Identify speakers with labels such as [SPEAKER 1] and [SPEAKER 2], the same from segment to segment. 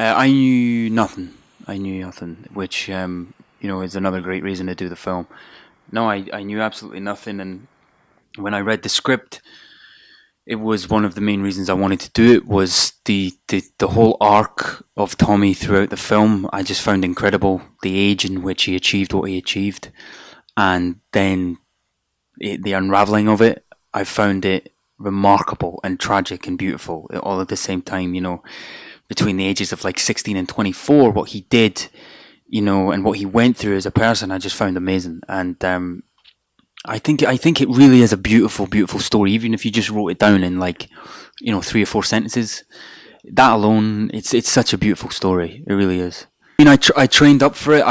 [SPEAKER 1] I knew nothing. I knew nothing, which is another great reason to do the film. No, I knew absolutely nothing, and when I read the script, it was one of the main reasons I wanted to do it. Was the whole arc of Tommy throughout the film. I just found incredible the age in which he achieved what he achieved, and then the unraveling of it. I found it remarkable and tragic and beautiful all at the same time. Between the ages of like 16 and 24, what he did, and what he went through as a person, I just found amazing. And I think it really is a beautiful, beautiful story. Even if you just wrote it down in like, 3 or 4 sentences, that alone, it's such a beautiful story. It really is. I trained up for it.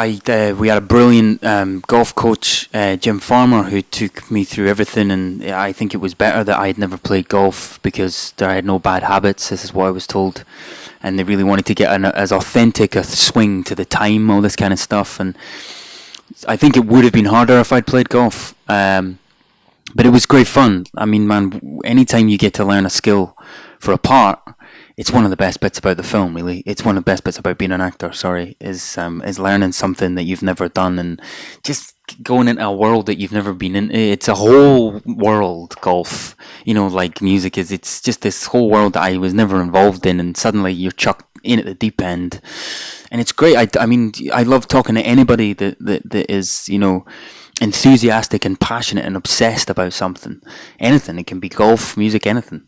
[SPEAKER 1] We had a brilliant golf coach, Jim Farmer, who took me through everything, and I think it was better that I had never played golf because I had no bad habits. This is what I was told, and they really wanted to get as authentic a swing to the time, all this kind of stuff. And I think it would have been harder if I'd played golf, but it was great fun. I mean, man, anytime you get to learn a skill for a part, it's one of the best bits about the film, really. It's one of the best bits about being an actor, is learning something that you've never done and just going into a world that you've never been in. It's a whole world, golf. Like music is, it's just this whole world that I was never involved in, and suddenly you're chucked in at the deep end. And it's great. I love talking to anybody that is, enthusiastic and passionate and obsessed about something. Anything. It can be golf, music, anything.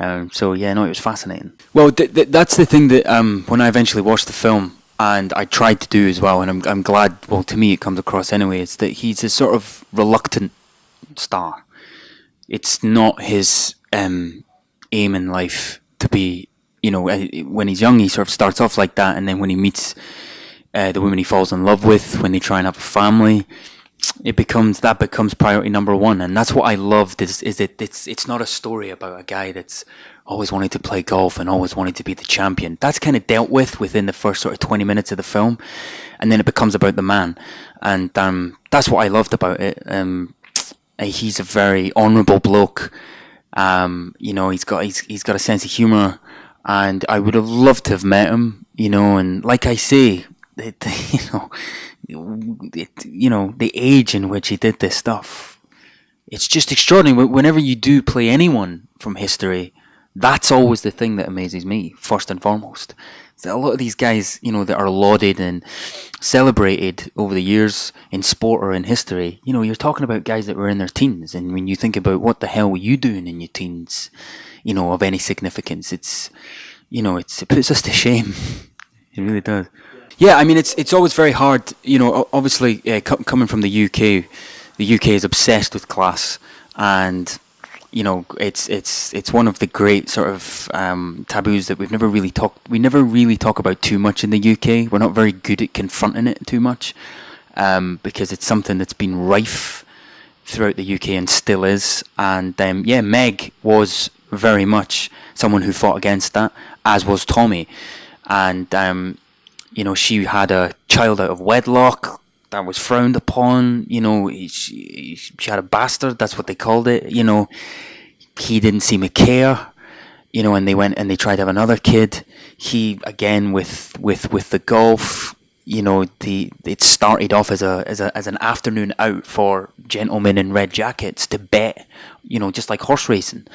[SPEAKER 1] It was fascinating. Well, that's the thing that when I eventually watched the film, and I tried to do as well, and I'm glad, well, to me it comes across anyway, is that he's a sort of reluctant star. It's not his aim in life to be, when he's young, he sort of starts off like that, and then when he meets the woman he falls in love with, when they try and have a family, that becomes priority number one. And that's what I loved is that it's not a story about a guy that's always wanted to play golf and always wanted to be the champion. That's kind of dealt with within the first sort of 20 minutes of the film, and then it becomes about the man. And that's what I loved about it. He's a very honourable bloke. He's got a sense of humour, and I would have loved to have met him. And like I say, the age in which he did this stuff, it's just extraordinary. Whenever you do play anyone from history, that's always the thing that amazes me, first and foremost. So a lot of these guys, that are lauded and celebrated over the years in sport or in history, you're talking about guys that were in their teens. And when you think about what the hell were you doing in your teens, of any significance, it puts us to shame. It really does. Yeah, I mean, it's always very hard, obviously, coming from the UK is obsessed with class, and, it's one of the great sort of taboos that we never really talk about too much in the UK. We're not very good at confronting it too much, because it's something that's been rife throughout the UK and still is. And, Meg was very much someone who fought against that, as was Tommy. And, she had a child out of wedlock that was frowned upon. She had a bastard. That's what they called it. He didn't seem to care. And they went and they tried to have another kid. He, again, with the golf, it started off as an afternoon out for gentlemen in red jackets to bet, just like horse racing.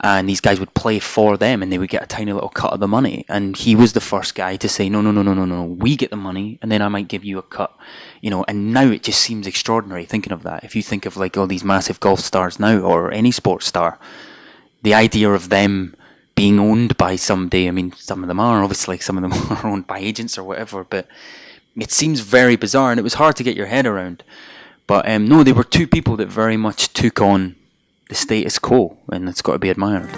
[SPEAKER 1] And these guys would play for them, and they would get a tiny little cut of the money. And he was the first guy to say, no, we get the money, and then I might give you a cut. And now it just seems extraordinary thinking of that. If you think of like all these massive golf stars now, or any sports star, the idea of them being owned by somebody, I mean, some of them are, obviously, some of them are owned by agents or whatever, but it seems very bizarre, and it was hard to get your head around. But no, they were two people that very much took on the status quo, and it's got to be admired.